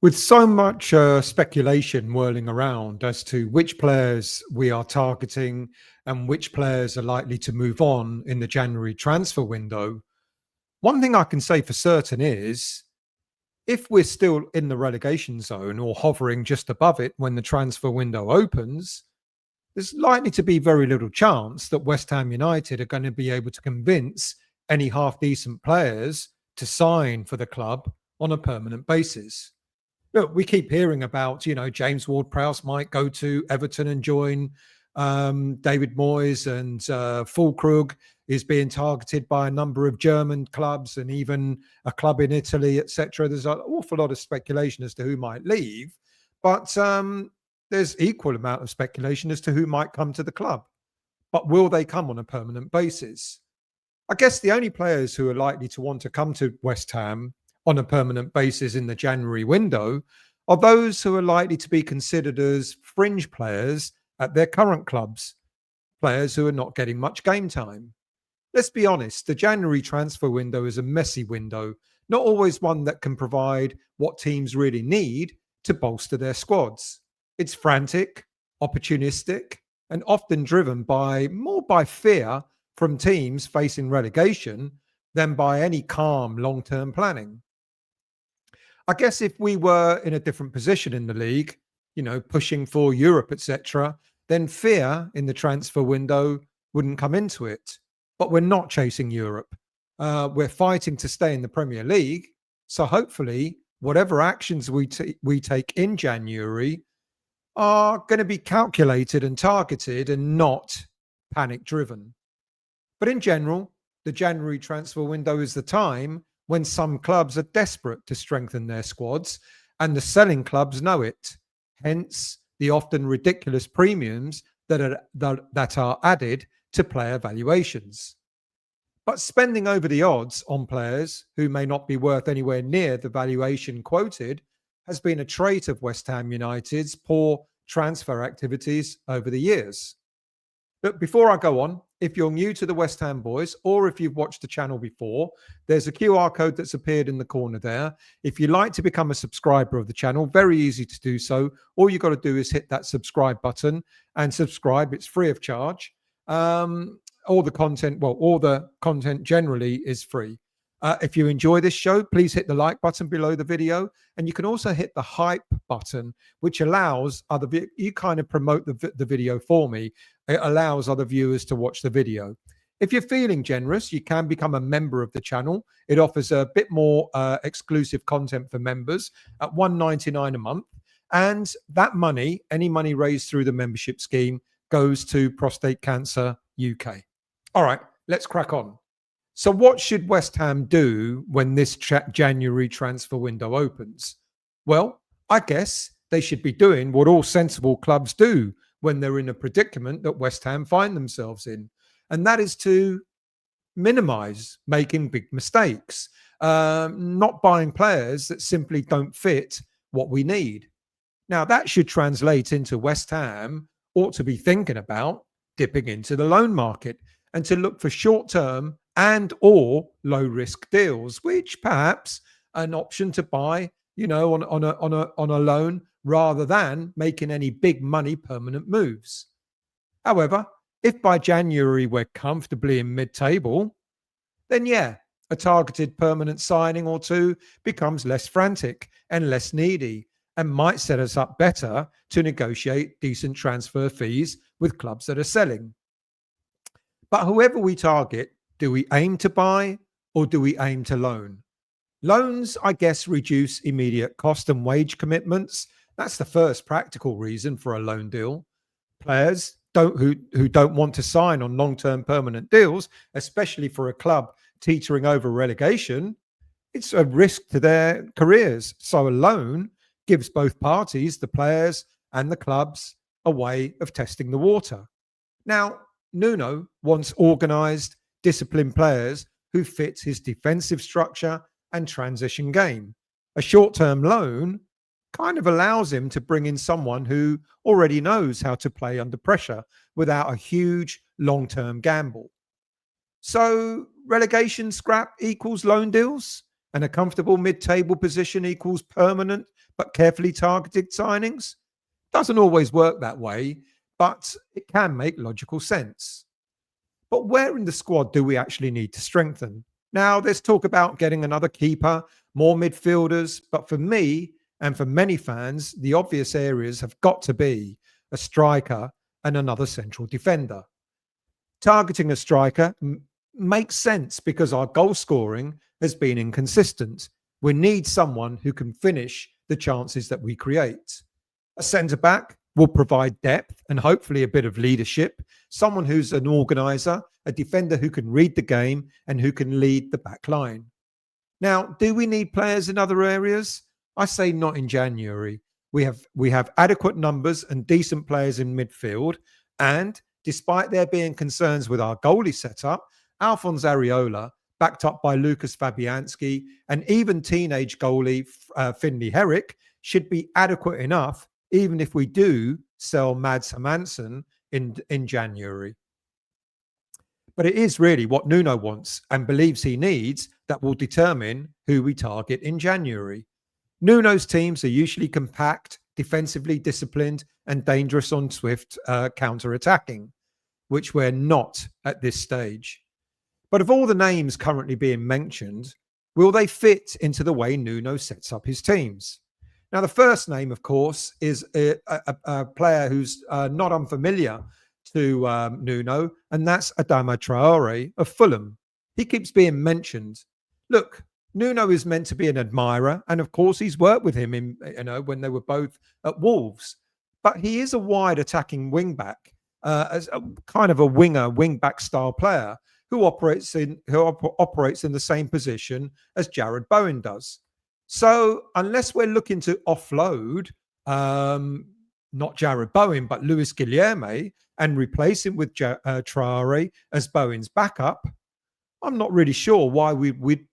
With so much speculation whirling around as to which players we are targeting and which players are likely to move on in the January transfer window, one thing I can say for certain is if we're still in the relegation zone or hovering just above it when the transfer window opens, there's likely to be very little chance that West Ham United are going to be able to convince any half decent players to sign for the club on a permanent basis. Look, we keep hearing about, James Ward-Prowse might go to Everton and join David Moyes, and Füllkrug is being targeted by a number of German clubs and even a club in Italy, etc. There's an awful lot of speculation as to who might leave, but there's equal amount of speculation as to who might come to the club. But will they come on a permanent basis? I guess the only players who are likely to want to come to West Ham on a permanent basis in the January window are those who are likely to be considered as fringe players at their current clubs, players who are not getting much game time. Let's be honest, the January transfer window is a messy window, not always one that can provide what teams really need to bolster their squads. It's frantic, opportunistic, and often driven more by fear from teams facing relegation than by any calm long-term planning. I guess if we were in a different position in the league, pushing for Europe, etc., then fear in the transfer window wouldn't come into it. But we're not chasing Europe. We're fighting to stay in the Premier League. So hopefully, whatever actions we take in January are going to be calculated and targeted and not panic driven. But in general, the January transfer window is the time when some clubs are desperate to strengthen their squads and the selling clubs know it. Hence, the often ridiculous premiums that are added to player valuations. But spending over the odds on players who may not be worth anywhere near the valuation quoted has been a trait of West Ham United's poor transfer activities over the years. But before I go on, if you're new to the West Ham Boys, or if you've watched the channel before, there's a QR code that's appeared in the corner there. If you'd like to become a subscriber of the channel, very easy to do so. All you've got to do is hit that subscribe button and subscribe. It's free of charge. All the content generally is free. If you enjoy this show, please hit the like button below the video. And you can also hit the hype button, which allows you kind of promote the video for me. It allows other viewers to watch the video. If you're feeling generous, you can become a member of the channel. It offers a bit more exclusive content for members at $1.99 a month. And that money, any money raised through the membership scheme, goes to Prostate Cancer UK. All right, let's crack on. So what should West Ham do when this January transfer window opens? Well, I guess they should be doing what all sensible clubs do when they're in a predicament that West Ham find themselves in. And that is to minimize making big mistakes, not buying players that simply don't fit what we need. Now, that should translate into West Ham ought to be thinking about dipping into the loan market and to look for short-term and or low-risk deals, which perhaps an option to buy, on a loan rather than making any big money permanent moves. However, if by January we're comfortably in mid-table, then yeah, a targeted permanent signing or two becomes less frantic and less needy and might set us up better to negotiate decent transfer fees with clubs that are selling. But whoever we target, do we aim to buy or do we aim to loan? Loans, I guess, reduce immediate cost and wage commitments. That's the first practical reason for a loan deal. Players who don't want to sign on long-term permanent deals, especially for a club teetering over relegation, it's a risk to their careers. So a loan gives both parties, the players and the clubs, a way of testing the water. Now, Nuno wants organised, disciplined players who fit his defensive structure and transition game. A short-term loan kind of allows him to bring in someone who already knows how to play under pressure without a huge long-term gamble. So relegation scrap equals loan deals? and a comfortable mid-table position equals permanent but carefully targeted signings? Doesn't always work that way, but it can make logical sense. But where in the squad do we actually need to strengthen? Now, there's talk about getting another keeper, more midfielders, but for me and for many fans, the obvious areas have got to be a striker and another central defender. Targeting a striker makes sense because our goal scoring has been inconsistent. We need someone who can finish the chances that we create. A centre back will provide depth and hopefully a bit of leadership, someone who's an organiser, a defender who can read the game and who can lead the back line. Now, do we need players in other areas? I say not in January. We have adequate numbers and decent players in midfield, and despite there being concerns with our goalie setup, Alphonse Areola, backed up by Lucas Fabianski and even teenage goalie Finley Herrick, should be adequate enough even if we do sell Mads Hermansen in January. But it is really what Nuno wants and believes he needs that will determine who we target in January. Nuno's teams are usually compact, defensively disciplined, and dangerous on swift counter-attacking, which we're not at this stage. But of all the names currently being mentioned, will they fit into the way Nuno sets up his teams? Now, the first name, of course, is a player who's not unfamiliar to Nuno, and that's Adama Traore of Fulham. He keeps being mentioned. Look, Nuno is meant to be an admirer, and of course, he's worked with him when they were both at Wolves. But he is a wide attacking wing-back, as a kind of a wing-back style player who operates in the same position as Jarrod Bowen does. So unless we're looking to offload not Jarrod Bowen, but Luis Guilherme and replace him with Traore as Bowen's backup, I'm not really sure why we would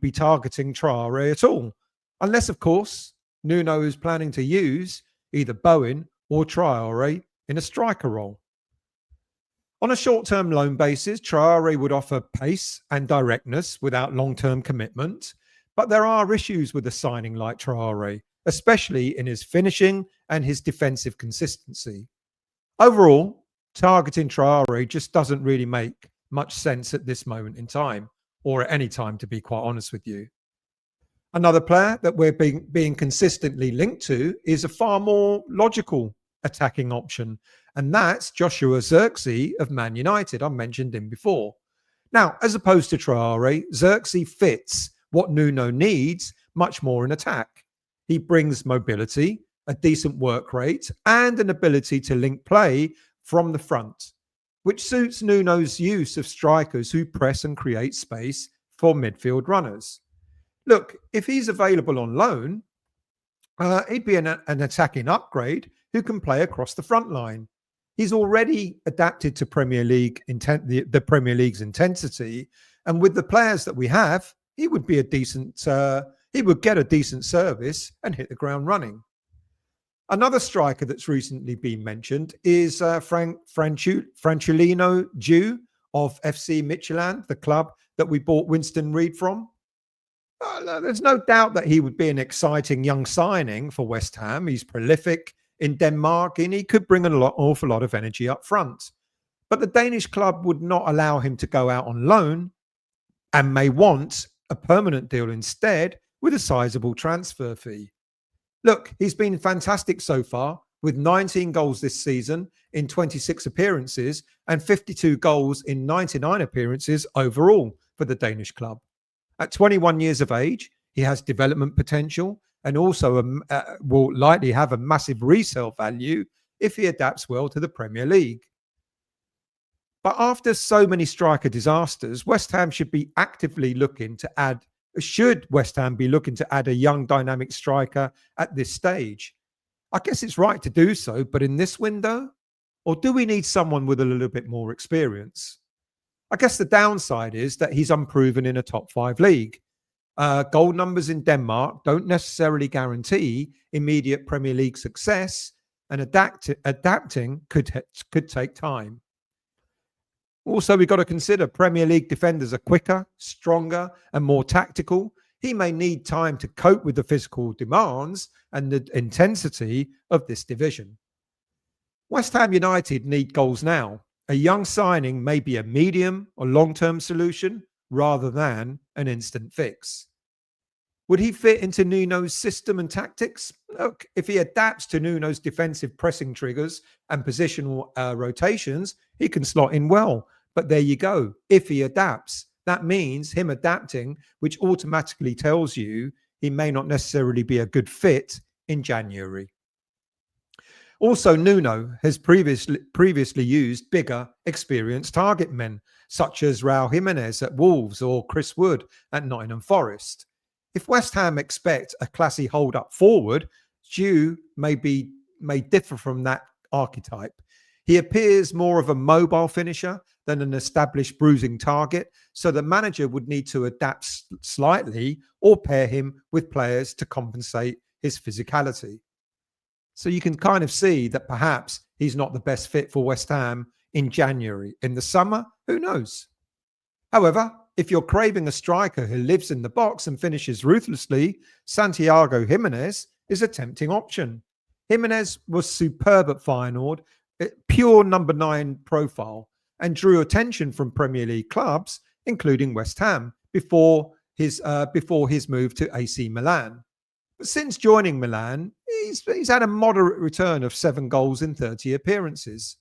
be targeting Traore at all. Unless, of course, Nuno is planning to use either Bowen or Traore in a striker role. On a short-term loan basis, Traore would offer pace and directness without long-term commitment. But there are issues with a signing like Traore, especially in his finishing and his defensive consistency. Overall, targeting Traore just doesn't really make much sense at this moment in time, or at any time, to be quite honest with you. Another player that we're being consistently linked to is a far more logical attacking option, and that's Joshua Zirkzee of Man United. I mentioned him before. Now, as opposed to Traore, Zirkzee fits what Nuno needs much more in attack. He brings mobility, a decent work rate, and an ability to link play from the front, which suits Nuno's use of strikers who press and create space for midfield runners. Look, if he's available on loan, he'd be an attacking upgrade who can play across the front line. He's already adapted to Premier League the Premier League's intensity, and with the players that we have, he would be he would get a decent service and hit the ground running. Another striker that's recently been mentioned is Francolino Jew of FC Midtjylland, the club that we bought Winston Reid from. There's no doubt that he would be an exciting young signing for West Ham. He's prolific in Denmark and he could bring an awful lot of energy up front. But the Danish club would not allow him to go out on loan and may want a permanent deal instead with a sizable transfer fee. Look, he's been fantastic so far with 19 goals this season in 26 appearances and 52 goals in 99 appearances overall for the Danish club. At 21 years of age, he has development potential and also will likely have a massive resale value if he adapts well to the Premier League. But after so many striker disasters, West Ham should be actively looking to add a young dynamic striker at this stage? I guess it's right to do so, but in this window? Or do we need someone with a little bit more experience? I guess the downside is that he's unproven in a top 5 league. Goal numbers in Denmark don't necessarily guarantee immediate Premier League success, and adapting could take time. Also, we've got to consider Premier League defenders are quicker, stronger, and more tactical. He may need time to cope with the physical demands and the intensity of this division. West Ham United need goals now. A young signing may be a medium or long-term solution rather than an instant fix. Would he fit into Nuno's system and tactics? Look, if he adapts to Nuno's defensive pressing triggers and positional rotations, he can slot in well. But there you go. If he adapts, that means him adapting, which automatically tells you he may not necessarily be a good fit in January. Also, Nuno has previously used bigger, experienced target men, such as Raul Gimenez at Wolves or Chris Wood at Nottingham Forest. If West Ham expect a classy hold-up forward, Stew may differ from that archetype. He appears more of a mobile finisher than an established bruising target, so the manager would need to adapt slightly or pair him with players to compensate his physicality. So you can kind of see that perhaps he's not the best fit for West Ham in January. In the summer, who knows? However, if you're craving a striker who lives in the box and finishes ruthlessly, Santiago Gimenez is a tempting option. Gimenez was superb at Feyenoord, pure number 9 profile, and drew attention from Premier League clubs, including West Ham, before his move to AC Milan. But since joining Milan, he's had a moderate return of 7 goals in 30 appearances.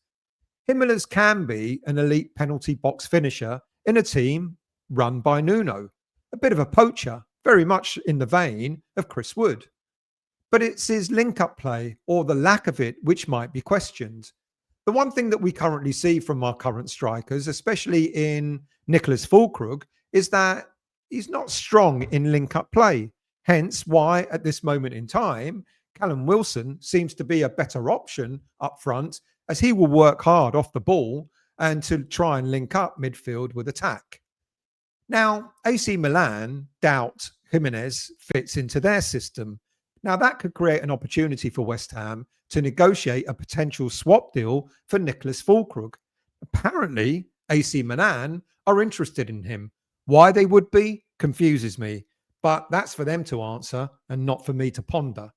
Gimenez can be an elite penalty box finisher in a team run by Nuno, a bit of a poacher, very much in the vein of Chris Wood. But it's his link-up play, or the lack of it, which might be questioned. The one thing that we currently see from our current strikers, especially in Nicholas Füllkrug, is that he's not strong in link-up play. Hence why, at this moment in time, Callum Wilson seems to be a better option up front, as he will work hard off the ball and to try and link up midfield with attack. Now, AC Milan doubt Gimenez fits into their system. Now, that could create an opportunity for West Ham to negotiate a potential swap deal for Nicholas Füllkrug. Apparently, AC Milan are interested in him. Why they would be confuses me, but that's for them to answer and not for me to ponder.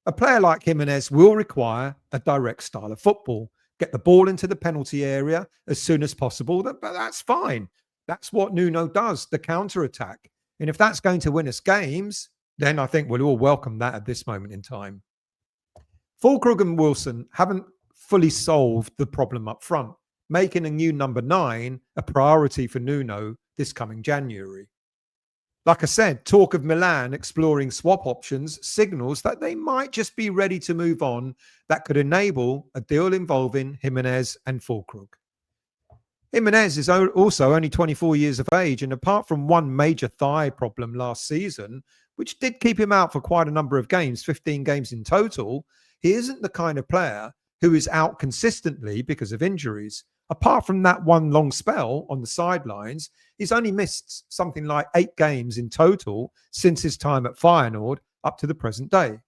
A player like Gimenez will require a direct style of football. Get the ball into the penalty area as soon as possible, but that's fine. That's what Nuno does, the counter-attack. And if that's going to win us games, then I think we'll all welcome that at this moment in time. Füllkrug and Wilson haven't fully solved the problem up front, making a new number 9 a priority for Nuno this coming January. Like I said, talk of Milan exploring swap options signals that they might just be ready to move on, that could enable a deal involving Gimenez and Füllkrug. Gimenez is also only 24 years of age, and apart from one major thigh problem last season, which did keep him out for quite a number of games, 15 games in total, he isn't the kind of player who is out consistently because of injuries. Apart from that one long spell on the sidelines, he's only missed something like 8 games in total since his time at Feyenoord up to the present day.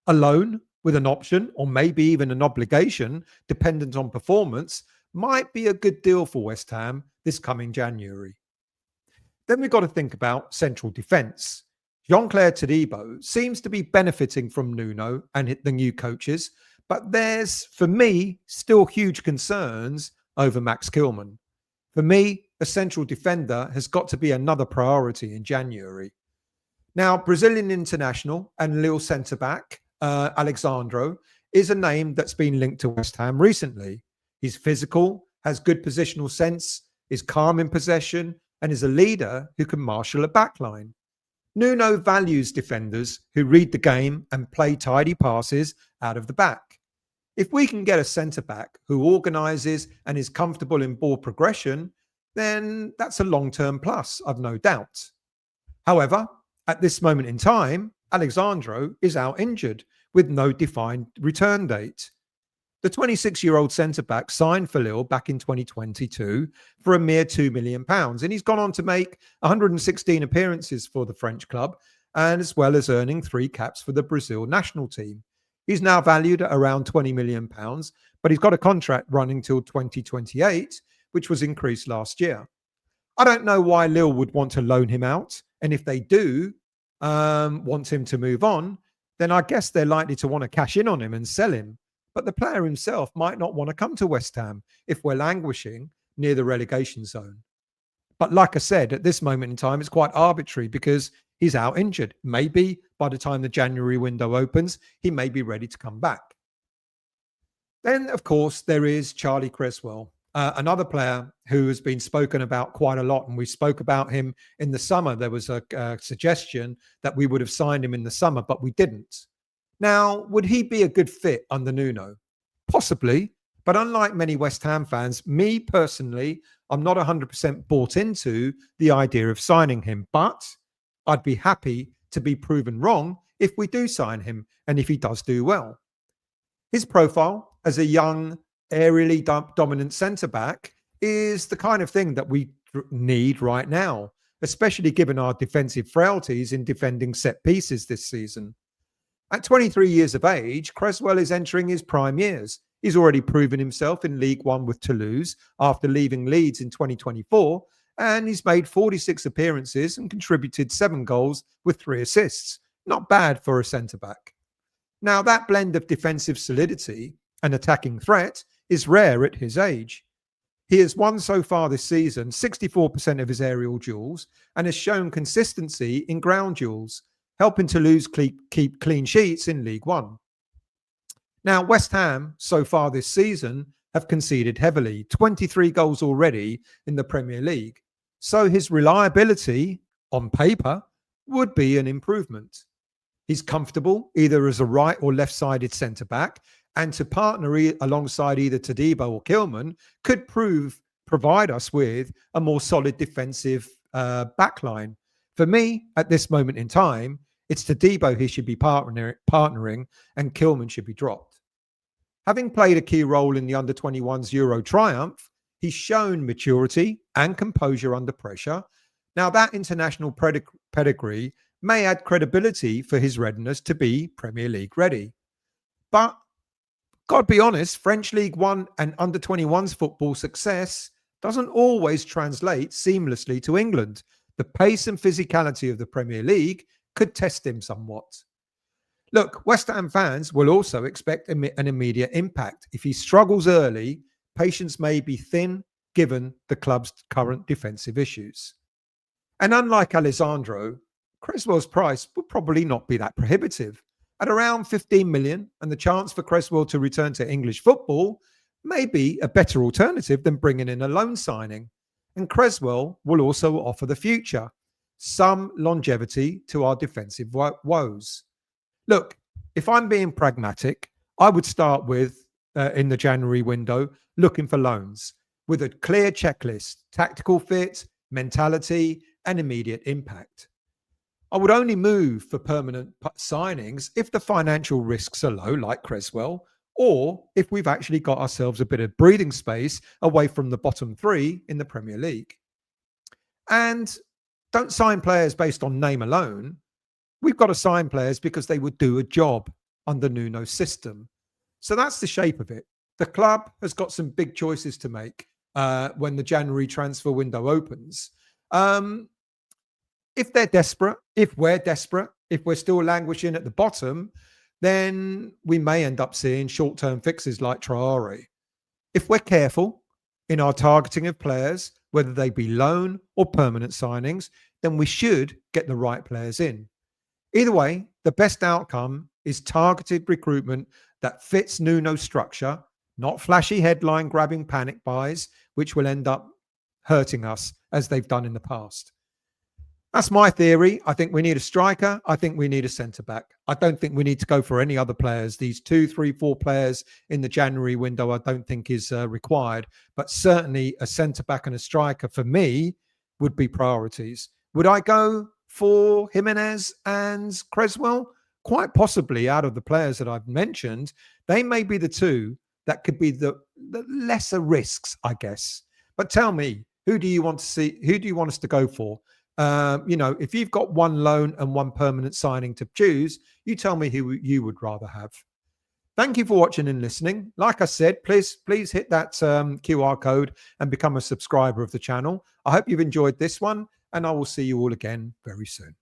A loan with an option, or maybe even an obligation, dependent on performance, might be a good deal for West Ham this coming January. Then we've got to think about central defence. Jean-Claire Todibo seems to be benefiting from Nuno and the new coaches, but there's, for me, still huge concerns over Max Kilman. For me, a central defender has got to be another priority in January. Now, Brazilian international and Lille centre-back, Alexandro, is a name that's been linked to West Ham recently. He's physical, has good positional sense, is calm in possession, and is a leader who can marshal a backline. Nuno values defenders who read the game and play tidy passes out of the back. If we can get a centre-back who organises and is comfortable in ball progression, then that's a long-term plus, I've no doubt. However, at this moment in time, Alexandro is out injured with no defined return date. The 26-year-old centre-back signed for Lille back in 2022 for a mere £2 million, and he's gone on to make 116 appearances for the French club, and as well as earning 3 caps for the Brazil national team. He's now valued at around £20 million, but he's got a contract running till 2028, which was increased last year. I don't know why Lille would want to loan him out. And if they do want him to move on, then I guess they're likely to want to cash in on him and sell him. But the player himself might not want to come to West Ham if we're languishing near the relegation zone. But like I said, at this moment in time, it's quite arbitrary because he's out injured. Maybe by the time the January window opens, he may be ready to come back. Then, of course, there is Charlie Cresswell, another player who has been spoken about quite a lot. And we spoke about him in the summer. There was a suggestion that we would have signed him in the summer, but we didn't. Now, would he be a good fit under Nuno? Possibly. But unlike many West Ham fans, me personally, I'm not 100% bought into the idea of signing him. But I'd be happy to be proven wrong if we do sign him and if he does do well. His profile as a young, aerially dominant centre-back is the kind of thing that we need right now, especially given our defensive frailties in defending set pieces this season. At 23 years of age, Cresswell is entering his prime years. He's already proven himself in League One with Toulouse after leaving Leeds in 2024, and he's made 46 appearances and contributed 7 goals with 3 assists. Not bad for a centre-back. Now, that blend of defensive solidity and attacking threat is rare at his age. He has won so far this season 64% of his aerial duels and has shown consistency in ground duels, helping Toulouse keep clean sheets in League One. Now, West Ham so far this season have conceded heavily, 23 goals already in the Premier League. So his reliability on paper would be an improvement. He's comfortable either as a right or left-sided centre-back, and to partner alongside either Todibo or Kilman could provide us with a more solid defensive backline. For me, at this moment in time, it's Todibo he should be partnering and Kilman should be dropped. Having played a key role in the under-21s Euro triumph, he's shown maturity and composure under pressure. Now, that international pedigree may add credibility for his readiness to be Premier League ready. But, gotta be honest, French League One and under-21s football success doesn't always translate seamlessly to England. The pace and physicality of the Premier League could test him somewhat. Look, West Ham fans will also expect an immediate impact. If he struggles early, patience may be thin given the club's current defensive issues. And unlike Alessandro, Cresswell's price would probably not be that prohibitive. At around 15 million, and the chance for Cresswell to return to English football may be a better alternative than bringing in a loan signing. And Cresswell will also offer the future, some longevity to our defensive woes. Look, if I'm being pragmatic, I would start with, in the January window, looking for loans with a clear checklist, tactical fit, mentality, and immediate impact. I would only move for permanent signings if the financial risks are low, like Cresswell, or if we've actually got ourselves a bit of breathing space away from the bottom 3 in the Premier League. And don't sign players based on name alone. We've got to sign players because they would do a job under Nuno's system. So that's the shape of it. The club has got some big choices to make when the January transfer window opens. If they're desperate, if we're desperate, if we're still languishing at the bottom, then we may end up seeing short-term fixes like Traore. If we're careful in our targeting of players, whether they be loan or permanent signings, then we should get the right players in. Either way, the best outcome is targeted recruitment that fits Nuno's structure, not flashy headline-grabbing panic buys, which will end up hurting us as they've done in the past. That's my theory. I think we need a striker. I think we need a centre-back. I don't think we need to go for any other players. These 2, 3, 4 players in the January window I don't think is required. But certainly a centre-back and a striker for me would be priorities. Would I go for Gimenez and Cresswell? Quite possibly. Out of the players that I've mentioned, they may be the two that could be the lesser risks, I guess. But tell me, who do you want to see? Who do you want us to go for? If you've got one loan and one permanent signing to choose, you tell me who you would rather have. Thank you for watching and listening. Like I said, please hit that QR code and become a subscriber of the channel. I hope you've enjoyed this one, and I will see you all again very soon.